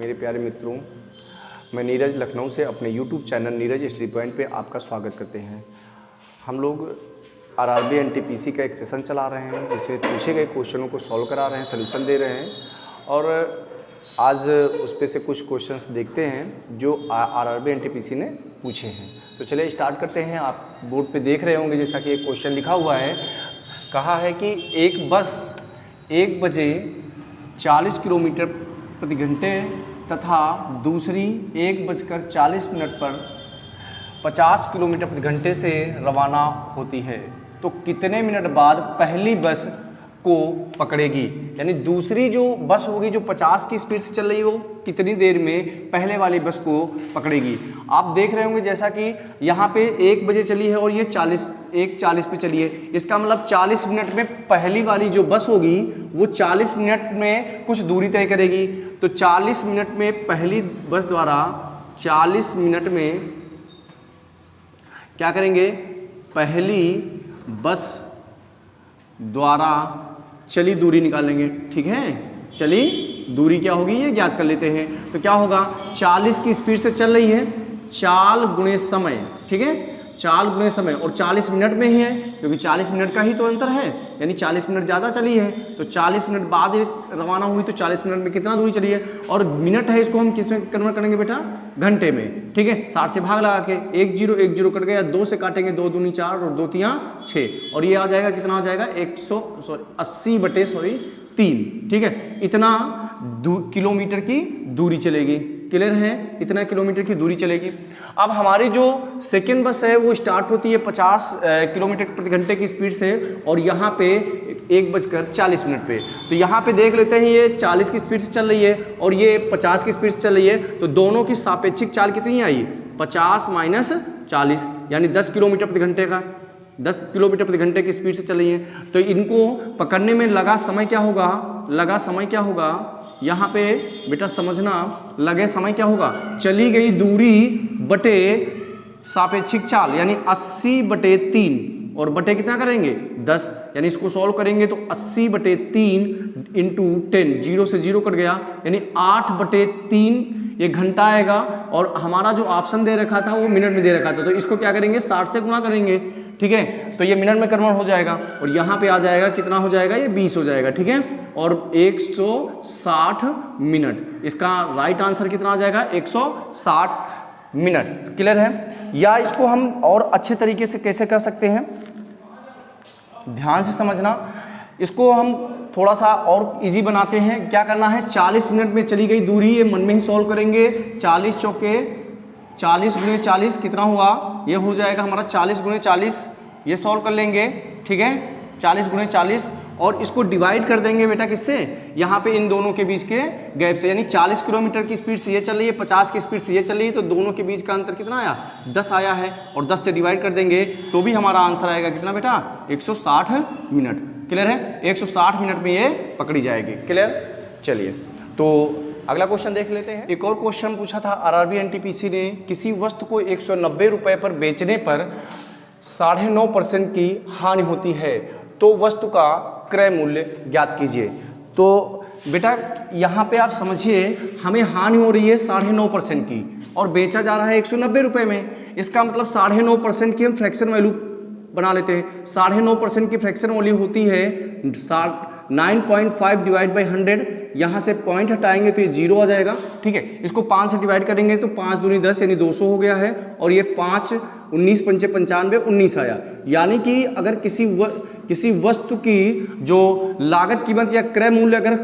मेरे प्यारे मित्रों, मैं नीरज लखनऊ से अपने YouTube channel Neeraj study point पे आपका स्वागत करते हैं। हम लोग आरआरबी एनटीपीसी का एक सेशन चला रहे हैं जिसमें पूछे गए क्वेश्चनों को सॉल्व करा रहे हैं, सोल्यूशन दे रहे हैं और आज उस पे से कुछ क्वेश्चंस देखते हैं जो आरआरबी एनटीपीसी ने पूछे हैं। तो चलिए स्टार्ट करते हैं। आप बोर्ड पे देख रहे होंगे जैसा कि एक क्वेश्चन लिखा हुआ है, कहा है कि एक बस 1 बजे 40 किलोमीटर प्रति घंटे तथा दूसरी 1:40 पर 50 किलोमीटर प्रति घंटे से रवाना होती है, तो कितने मिनट बाद पहली बस को पकड़ेगी? यानी दूसरी जो बस होगी जो 50 की स्पीड से चल रही हो, कितनी देर में पहले वाली बस को पकड़ेगी? आप देख रहे होंगे जैसा कि यहाँ पे 1 बजे चली है और ये 1:40 पे चली है। इसका मतलब 40 मिनट में पहली वाली जो बस होगी वो 40 मिनट में कुछ दूरी तय करेगी। तो 40 मिनट में पहली बस द्वारा 40 मिनट में क्या करेंगे? पहली बस द्वारा चली दूरी निकालेंगे। ठीक है, चली दूरी क्या होगी ये ज्ञात कर लेते हैं। तो क्या होगा? 40 की स्पीड से चल रही है, चाल गुणे समय। ठीक है, चाल गुणे समय और 40 मिनट में ही है क्योंकि 40 मिनट का ही तो अंतर है, यानी 40 मिनट ज़्यादा चली है। तो 40 मिनट बाद रवाना हुई तो 40 मिनट में कितना दूरी चली है? और मिनट है, इसको हम किस में कन्वर्ट करेंगे बेटा? घंटे में। ठीक है, 60 से भाग लगा के 1 0 कट गया, 2 से काटेंगे 2 दूनी 4 और 2 3 6 और ये आ जाएगा कितना आ जाएगा? 80/3। ठीक है, इतना किलोमीटर की दूरी चलेगी। क्लियर है? इतना किलोमीटर की दूरी चलेगी। अब हमारी जो सेकेंड बस है वो स्टार्ट होती है 50 किलोमीटर प्रति घंटे की स्पीड से और यहाँ पे 1:40 पे। तो यहाँ पे देख लेते हैं ये 40 की स्पीड से चल रही है और ये 50 की स्पीड से चल रही है, तो दोनों की सापेक्षिक चाल कितनी आई? 50 - 40 यानी 10 किलोमीटर प्रति घंटे का 10 किलोमीटर प्रति घंटे की स्पीड से चल रही है। तो इनको पकड़ने में लगा समय क्या होगा? लगा समय क्या होगा? यहाँ पे बेटा समझना, लगे समय क्या होगा? चली गई दूरी बटे सापेक्षिक चाल यानी 80/3 और बटे कितना करेंगे? 10। यानी इसको सॉल्व करेंगे तो 80/3 × 10, 0 से 0 कट गया यानी 8/3 ये घंटा आएगा और हमारा जो ऑप्शन दे रखा था वो मिनट में दे रखा था, तो इसको क्या करेंगे? 60 से गुणा करेंगे। ठीक है, तो ये मिनट में कन्वर्ट हो जाएगा और यहाँ पे आ जाएगा कितना हो जाएगा? ये 20 हो जाएगा। ठीक है, और 160 मिनट। इसका राइट आंसर कितना आ जाएगा? 160 मिनट। क्लियर है? या इसको हम और अच्छे तरीके से कैसे कर सकते हैं, ध्यान से समझना। इसको हम थोड़ा सा और इजी बनाते हैं। क्या करना है? 40 मिनट में चली गई दूरी, ये मन में ही सॉल्व करेंगे। 40 चौके 40 × 40 कितना हुआ? ये हो जाएगा हमारा 40 × 40, ये सॉल्व कर लेंगे। ठीक है, 40 × 40 और इसको डिवाइड कर देंगे बेटा किससे? यहाँ पे इन दोनों के बीच के गैप से, यानी 40 किलोमीटर की स्पीड से ये चल रही है, 50 की स्पीड से ये चल रही है, तो दोनों के बीच का अंतर कितना आया? 10 आया है और 10 से डिवाइड कर देंगे तो भी हमारा आंसर आएगा कितना बेटा? 160 मिनट। क्लियर है? 160 मिनट में ये पकड़ी जाएगी। क्लियर? चलिए तो अगला क्वेश्चन देख लेते हैं। एक और क्वेश्चन पूछा था आरआरबी एनटीपीसी ने, किसी वस्तु को 190 रुपए पर बेचने पर 9.5% की हानि होती है, तो वस्तु का क्रय मूल्य ज्ञात कीजिए। तो बेटा यहाँ पे आप समझिए, हमें हानि हो रही है 9.5% की और बेचा जा रहा है 190 रुपए में। इसका मतलब 9.5% की हम फ्रैक्शन वैल्यू बना लेते हैं। 9.5% की फ्रैक्शन वैल्यू होती है 9.5 / 100। यहाँ से पॉइंट हटाएंगे तो ये 0 आ जाएगा। ठीक है, इसको 5 से डिवाइड करेंगे तो 5 दूनी 10 यानी 200 हो गया है और ये 5 19 पंचे 95 19 आया। यानी कि अगर किसी वस्तु की जो लागत कीमत या क्रय मूल्य अगर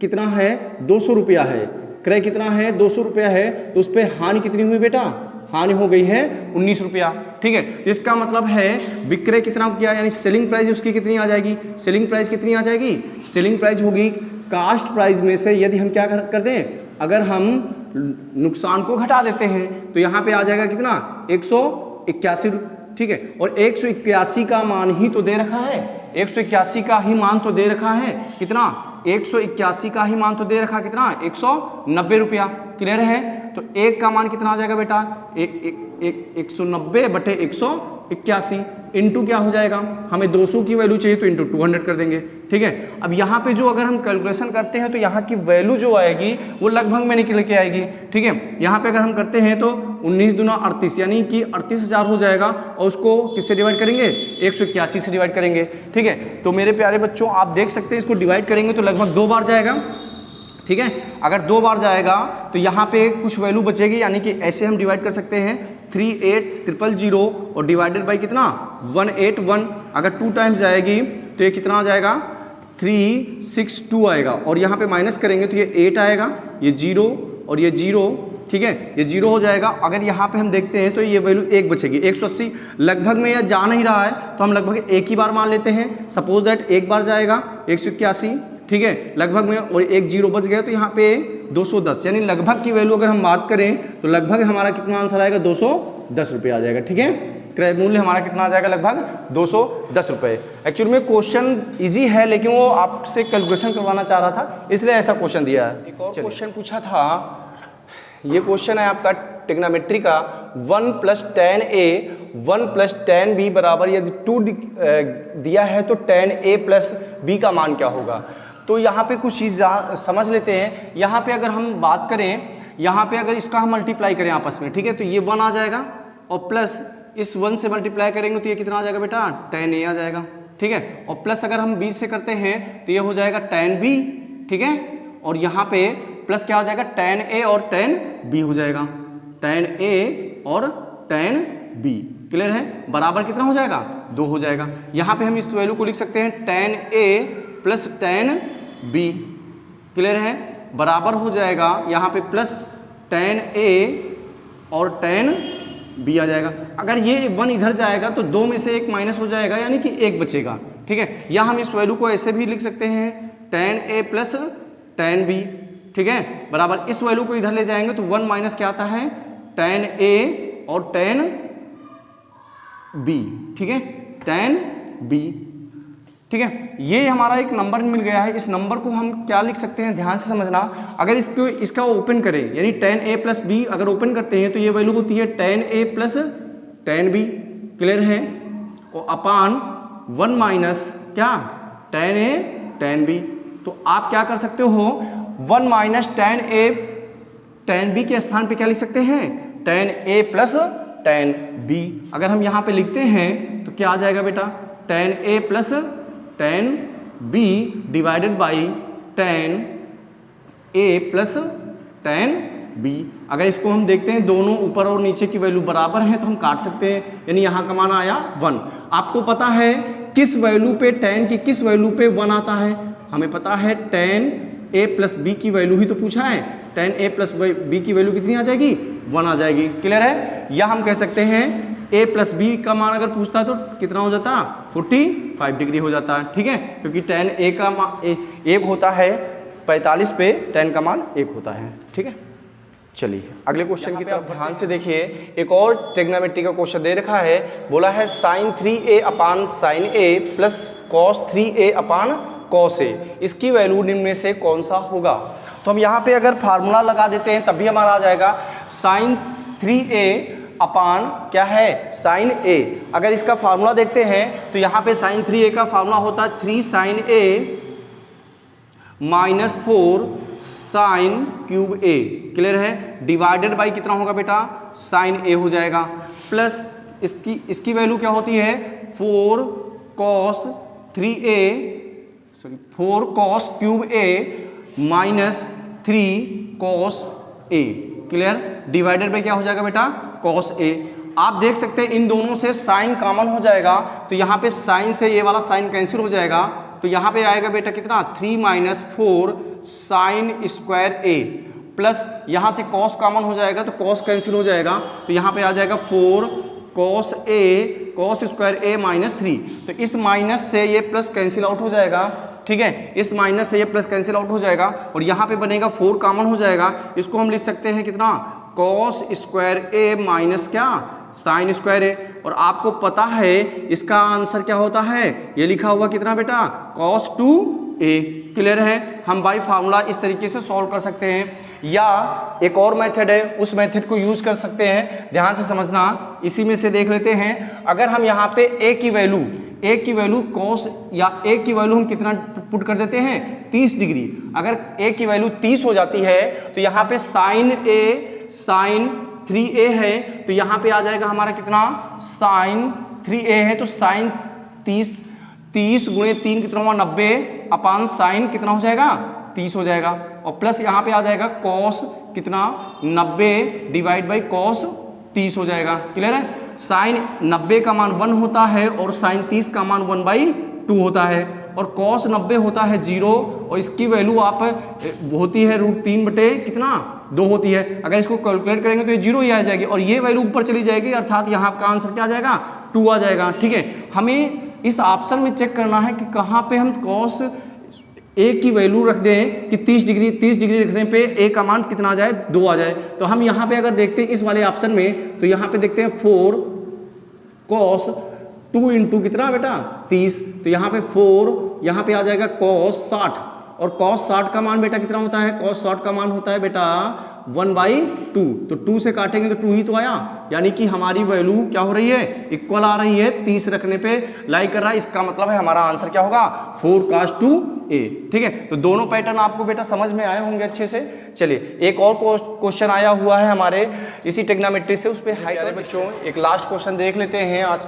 कितना है? 200 रुपया है, क्रय कितना है? 200 रुपया है, तो उस पर हानि कितनी हुई बेटा? हानि हो गई है 19 रुपया। ठीक है, तो इसका मतलब है विक्रय कितना किया, यानी सेलिंग प्राइस उसकी कितनी आ जाएगी? सेलिंग प्राइस कितनी आ जाएगी? सेलिंग प्राइस होगी कास्ट प्राइस में से, यदि हम क्या कर दें, अगर हम नुकसान को घटा देते हैं तो यहाँ पे आ जाएगा कितना? 181। ठीक है, और 181 का मान ही तो दे रखा है, 181 का ही मान तो दे रखा है। कितना? 181 का ही मान तो दे रखा, कितना? 190 रुपया। क्लियर है? तो 1 का मान कितना आ जाएगा बेटा? 190/190 81 इंटू क्या हो जाएगा, हमें 200 की वैल्यू चाहिए तो इंटू 200 कर देंगे, ठीक है। अब यहाँ पे जो अगर हम कैलकुलेशन करते हैं तो यहाँ की वैल्यू जो आएगी वो लगभग में निकल के आएगी, ठीक है। यहाँ पे अगर हम करते हैं तो 19 दूना 38 यानी कि 38,000 हो जाएगा और उसको किससे डिवाइड करेंगे, 181 से डिवाइड करेंगे, ठीक है। तो मेरे प्यारे बच्चों आप देख सकते हैं इसको डिवाइड करेंगे तो लगभग 2 बार जाएगा, ठीक है। अगर 2 बार जाएगा तो यहाँ पे कुछ वैल्यू बचेगी, यानी कि ऐसे हम डिवाइड कर सकते हैं 38,000 और डिवाइडेड बाई कितना 181। अगर 2 टाइम्स जाएगी तो ये कितना आ जाएगा 362 आएगा और यहाँ पे माइनस करेंगे तो ये 8 आएगा, ये 0 और ये 0, ठीक है, ये 0 हो जाएगा। अगर यहाँ पे हम देखते हैं तो ये वैल्यू 1 बचेगी, 180। लगभग में यह जा नहीं रहा है तो हम लगभग एक ही बार मान लेते हैं, सपोज दैट एक बार जाएगा 181, ठीक है, लगभग में, और एक 0 बच गया तो यहाँ पे 210, यानी लगभग की वैल्यू अगर हम बात करें तो लगभग हमारा कितना आंसर आएगा 210 रुपये आ जाएगा, ठीक है। क्रय मूल्य हमारा कितना आ जाएगा, लगभग 210 रुपये। एक्चुअली में क्वेश्चन इजी है लेकिन वो आपसे कैलकुलेशन करवाना चाह रहा था इसलिए ऐसा क्वेश्चन दिया है। एक और क्वेश्चन पूछा था, ये क्वेश्चन है आपका ट्रिग्नोमेट्री का, 1 + tan A 1 + tan B बराबर यदि 2 दिया है तो tan A + B का मान क्या होगा। तो यहाँ पे कुछ चीज़ समझ लेते हैं। यहाँ पे अगर हम बात करें, यहाँ पे अगर इसका हम मल्टीप्लाई करें आपस में, ठीक है, तो ये 1 आ जाएगा और प्लस इस 1 से मल्टीप्लाई करेंगे तो ये कितना आ जाएगा बेटा, tan A आ जाएगा, ठीक है। और प्लस अगर हम B से करते हैं तो ये हो जाएगा tan B, ठीक है, और यहाँ पे प्लस क्या हो जाएगा tan A और tan B हो जाएगा, tan A और tan B, क्लियर है। बराबर कितना हो जाएगा, 2 हो जाएगा। यहाँ पे हम इस वैल्यू को लिख सकते हैं tan A + tan B, clear है, बराबर हो जाएगा यहाँ पे प्लस tan A और tan B आ जाएगा। अगर ये 1 इधर जाएगा तो 2 में से 1 माइनस हो जाएगा यानी कि 1 बचेगा, ठीक है। या हम इस वैल्यू को ऐसे भी लिख सकते हैं tan A + tan B, ठीक है, बराबर इस वैल्यू को इधर ले जाएंगे तो 1 माइनस क्या आता है tan A और tan B, ठीक है, tan B, ठीक है। ये हमारा एक नंबर मिल गया है। इस नंबर को हम क्या लिख सकते हैं, ध्यान से समझना। अगर इसका ओपन करें यानी tan A + B अगर ओपन करते हैं तो ये वैल्यू होती है tan A + tan B, clear है, और अपान 1 माइनस क्या tan A tan B। तो आप क्या कर सकते हो, 1 minus tan A tan B के स्थान पे क्या लिख सकते हैं, tan A + tan B। अगर हम यहाँ पे लिखते हैं तो क्या आ जाएगा बेटा, tan A + tan B divided by tan A + tan B। अगर इसको हम देखते हैं दोनों ऊपर और नीचे की वैल्यू बराबर हैं तो हम काट सकते हैं, यानी यहाँ का मान आया 1। आपको पता है किस वैल्यू पे tan की किस वैल्यू पे 1 आता है, हमें पता है tan A + B की वैल्यू ही तो पूछा है, tan A + B की वैल्यू कितनी आ जाएगी, 1 आ जाएगी, क्लियर है। या हम कह सकते हैं A + B का मान अगर पूछता है तो कितना हो जाता, 45 डिग्री हो जाता है, ठीक है, क्योंकि tan A का मान 1 होता है 45 पे tan का मान 1 होता है, ठीक है। चलिए अगले क्वेश्चन की तरफ ध्यान से देखिए। एक और ट्रिग्नोमेट्री का क्वेश्चन दे रखा है, बोला है sin 3A upon sin A + cos 3A upon cos A, इसकी वैल्यू निम्न में से कौन सा होगा। तो हम यहाँ पे अगर फार्मूला लगा देते हैं तब भी हमारा आ जाएगा sin 3A अपान क्या है sin A। अगर इसका फार्मूला देखते हैं तो यहाँ पे sin 3A का फार्मूला होता है 3 sin A - 4 sin cube A, clear है, डिवाइडेड बाई कितना होगा बेटा, sin A हो जाएगा, प्लस इसकी वैल्यू क्या होती है 4 cos 3A, sorry 4 cos cube A - 3 cos A, clear, divided by क्या हो जाएगा बेटा cos A। आप देख सकते हैं इन दोनों से साइन कॉमन हो जाएगा तो यहाँ पे साइन से ये वाला साइन कैंसिल हो जाएगा, तो यहाँ पे आएगा बेटा कितना 3 - 4 sin स्क्वायर A, प्लस यहाँ से cos कॉमन हो जाएगा तो cos कैंसिल हो जाएगा, तो यहाँ पे आ जाएगा 4 cos A cos square A - 3। तो इस माइनस से ये प्लस कैंसिल आउट हो जाएगा, ठीक है, इस माइनस से ये प्लस कैंसिल आउट हो जाएगा और यहाँ पे बनेगा 4 कॉमन हो जाएगा। इसको हम लिख सकते हैं कितना cos स्क्वायर A माइनस क्या sin स्क्वायर A। और आपको पता है इसका आंसर क्या होता है, ये लिखा हुआ कितना बेटा cos 2A, क्लियर है। हम बाई फार्मूला इस तरीके से सॉल्व कर सकते हैं। या एक और मेथड है, उस मेथड को यूज कर सकते हैं। ध्यान से समझना, इसी में से देख लेते हैं। अगर हम यहाँ पे ए की वैल्यू कॉस या ए की वैल्यू हम कितना पुट कर देते हैं 30 डिग्री। अगर ए की वैल्यू 30 हो जाती है तो यहाँ पे साइन 3a है, तो यहाँ पे आ जाएगा हमारा कितना, साइन 3a है तो साइन 30 गुणे 3 कितना हुआ 90 अपान साइन कितना हो जाएगा 30 हो जाएगा, और प्लस यहाँ पे आ जाएगा कॉस कितना 90 डिवाइड बाई कॉस 30 हो जाएगा। क्लियर है? साइन 90 का मान 1 होता है और साइन 30 का मान 1/2 होता है, और कॉस 90 होता है 0, और इसकी वैल्यू आप होती है √3 बटे कितना 2 होती है। अगर इसको कैलकुलेट करेंगे तो ये 0 ही आ जाएगी, और ये वैल्यू ऊपर चली जाएगी, अर्थात यहाँ का आंसर क्या आ जाएगा 2 आ जाएगा। ठीक है, हमें इस ऑप्शन में चेक करना है कि कहाँ पे हम कॉस ए की वैल्यू रख दें कि 30 डिग्री रखने पे ए का मान कितना आ जाए 2 आ जाए। तो हम यहाँ पे अगर देखते हैं इस वाले ऑप्शन में, तो यहाँ पे देखते हैं 4 cos 2 इंटू कितना बेटा 30, तो यहाँ पे 4 यहाँ पे आ जाएगा cos 60, और cos 60 का मान बेटा कितना होता है, cos 60 का मान होता है बेटा 1/2, तो 2 से काटेंगे तो 2 ही तो आया, यानी कि हमारी वैल्यू क्या हो रही है, इक्वल आ रही है, 30 रखने पे लाई कर रहा है। इसका मतलब है हमारा आंसर क्या होगा 4 cos 2a। ठीक है, तो दोनों पैटर्न आपको बेटा समझ में आए होंगे अच्छे से। चलिए एक और क्वेश्चन आया हुआ है हमारे इसी ट्रिग्नोमेट्री से, उस पर हाई बच्चों एक लास्ट क्वेश्चन देख लेते हैं आज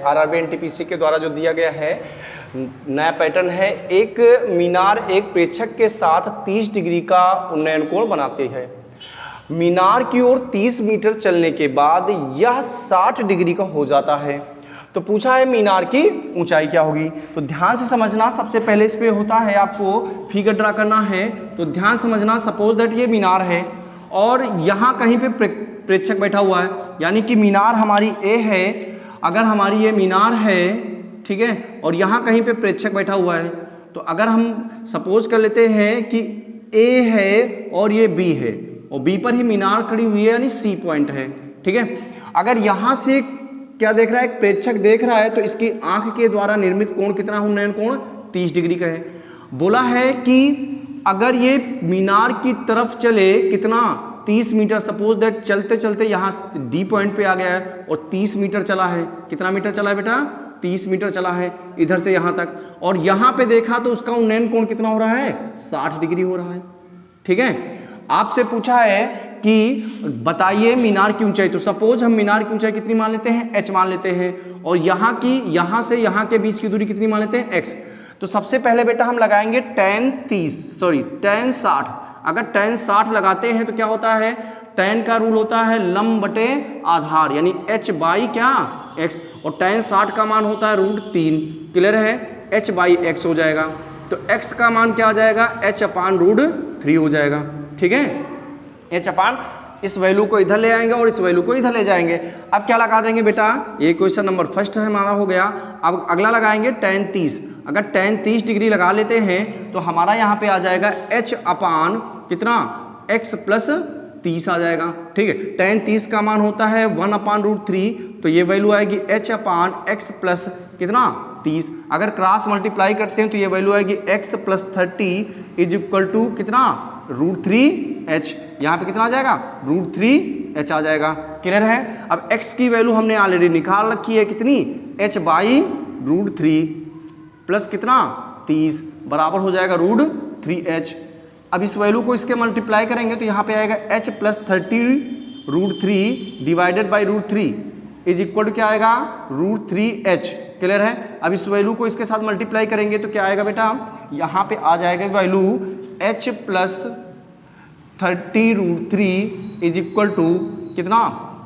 RRB NTPC के द्वारा जो दिया गया है। नया पैटर्न है, एक मीनार एक प्रेक्षक के साथ 30 डिग्री का उन्नयन कोण बनाते हैं। मीनार की ओर 30 मीटर चलने के बाद यह 60 डिग्री का हो जाता है, तो पूछा है मीनार की ऊंचाई क्या होगी। तो ध्यान से समझना, सबसे पहले इस पे होता है आपको फिगर ड्रा करना है, तो ध्यान समझना। सपोज दैट ये मीनार है और यहाँ कहीं पे प्रेक्षक बैठा हुआ है, यानी कि मीनार हमारी ए है। अगर हमारी ये मीनार है, ठीक है, और यहाँ कहीं पे प्रेक्षक बैठा हुआ है, तो अगर हम सपोज कर लेते हैं कि ए है और ये बी है, और बी पर ही मीनार खड़ी हुई है, यानी सी पॉइंट है। ठीक है, अगर यहाँ से क्या देख रहा है, एक प्रेक्षक देख रहा है, तो इसकी आंख के द्वारा निर्मित कोण कितना है, उन्नयन कोण 30 डिग्री का है। बोला है कि अगर ये मीनार की तरफ चले कितना 30 मीटर, सपोज दैट चलते चलते यहाँ डी पॉइंट पे आ गया है और 30 मीटर चला है। कितना मीटर चला है बेटा, 30 मीटर चला है इधर से यहाँ तक, और यहाँ पे देखा तो उसका उन्नयन कोण कितना हो रहा है, 60 डिग्री हो रहा है। ठीक है, आपसे पूछा है कि बताइए मीनार की ऊंचाई, तो सपोज हम मीनार की ऊंचाई कितनी मान लेते हैं, h मान लेते हैं, और यहाँ की यहाँ से यहाँ के बीच की दूरी कितनी मान लेते हैं, x। तो सबसे पहले बेटा हम लगाएंगे tan 60। अगर tan 60 लगाते हैं तो क्या होता है, tan का रूल होता है लंब बटे आधार, यानी h बाई क्या x, और tan 60 का मान होता है √3। क्लियर है, h बाई x हो जाएगा, तो x का मान क्या आ जाएगा, h अपान √3 हो जाएगा। ठीक है, h अपान इस वैल्यू को इधर ले आएंगे और इस वैल्यू को इधर ले जाएंगे। अब क्या लगा देंगे बेटा, ये क्वेश्चन नंबर फर्स्ट है हमारा हो गया। अब अगला लगाएंगे tan 30। अगर tan 30 डिग्री लगा लेते हैं तो हमारा यहाँ पे आ जाएगा h अपान कितना x प्लस 30 आ जाएगा। ठीक है, tan 30 का मान होता है 1 अपान √3, तो ये वैल्यू आएगी h अपान x प्लस कितना 30। अगर क्रॉस मल्टीप्लाई करते हैं तो ये वैल्यू आएगी x plus 30 is equal to कितना √3h। यहाँ पे कितना आ जाएगा, √3h आ जाएगा। क्लियर है, अब x की वैल्यू हमने ऑलरेडी निकाल रखी है, कितनी h बाई √3 प्लस कितना 30 बराबर हो जाएगा √3h। अब इस वैल्यू को इसके मल्टीप्लाई करेंगे तो यहाँ पे आएगा h plus 30 √3 divided by √3 is equal to क्या आएगा, √3h। क्लियर है, अब इस वैल्यू को इसके साथ मल्टीप्लाई करेंगे तो क्या आएगा बेटा, यहाँ पे आ जाएगा value h plus 30 √3 is equal to कितना,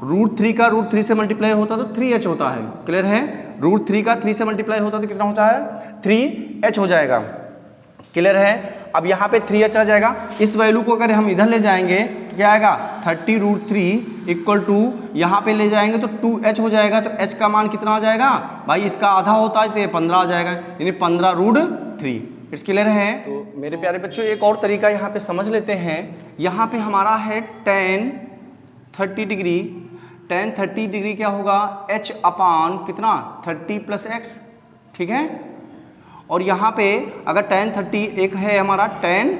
√3 का √3 से मल्टीप्लाई होता तो 3h होता है। क्लियर है, √3 का 3 से मल्टीप्लाई होता तो कितना होता है, 3h हो जाएगा। क्लियर है, अब यहाँ पे 3h आ जाएगा। इस वैल्यू को अगर हम इधर ले जाएंगे तो क्या आएगा, 30 √3 इक्वल टू यहाँ पे ले जाएंगे तो 2h हो जाएगा। तो h का मान कितना आ जाएगा भाई, इसका आधा होता है तो ये 15 आ जाएगा, यानी 15 √3। इट्स क्लियर है। तो मेरे प्यारे बच्चों एक और तरीका यहाँ पे समझ लेते हैं। यहाँ पे हमारा है tan 30 डिग्री, tan 30 डिग्री क्या होगा, h अपान कितना 30 प्लस x। ठीक है, और यहाँ पे अगर tan 30 एक है हमारा tan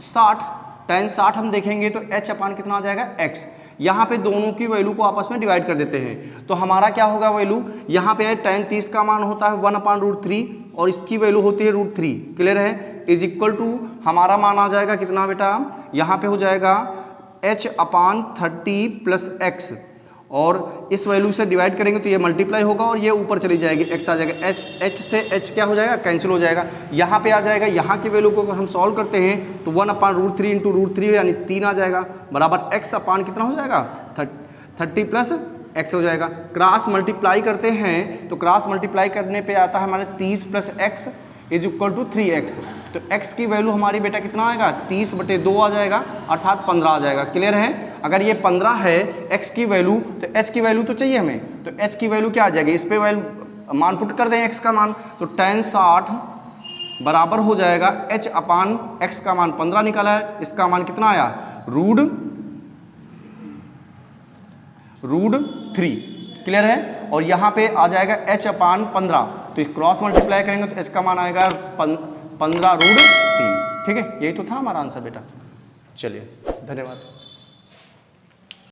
60, tan 60 हम देखेंगे तो h अपान कितना आ जाएगा x। यहाँ पे दोनों की वैल्यू को आपस में डिवाइड कर देते हैं तो हमारा क्या होगा वैल्यू, यहाँ पे tan 30 का मान होता है 1/√3 और इसकी वैल्यू होती है √3। क्लियर है, इज इक्वल टू हमारा मान आ जाएगा कितना बेटा, यहाँ पे हो जाएगा h/30 + x और इस वैल्यू से डिवाइड करेंगे तो ये मल्टीप्लाई होगा और ये ऊपर चली जाएगी, x आ जाएगा, h से h क्या हो जाएगा, कैंसिल हो जाएगा। यहाँ पे आ जाएगा, यहाँ की वैल्यू को अगर हम सॉल्व करते हैं तो 1/√3 × √3 यानी 3 आ जाएगा बराबर x अपान कितना हो जाएगा 30 + x हो जाएगा। क्रॉस मल्टीप्लाई करते हैं तो क्रॉस मल्टीप्लाई करने पे आता है हमारे 30 + x is equal to 3x। तो x की वैल्यू हमारी बेटा कितना आएगा 30/2 आ जाएगा अर्थात 15 आ जाएगा। क्लियर है, अगर ये 15 है x की वैल्यू तो h की वैल्यू तो चाहिए हमें, तो h की वैल्यू क्या आ जाएगी, इस पे वैल्यू मान पुट कर दें x का मान, तो tan 60 बराबर हो जाएगा h/x का मान 15 निकाला है, इसका मान कितना आया √3। क्लियर है, और यहाँ पे आ जाएगा h/15 तो इस क्रॉस मल्टीप्लाई करेंगे तो h का मान आएगा 15 √3। ठीक है, यही तो था हमारा आंसर बेटा। चलिए धन्यवाद।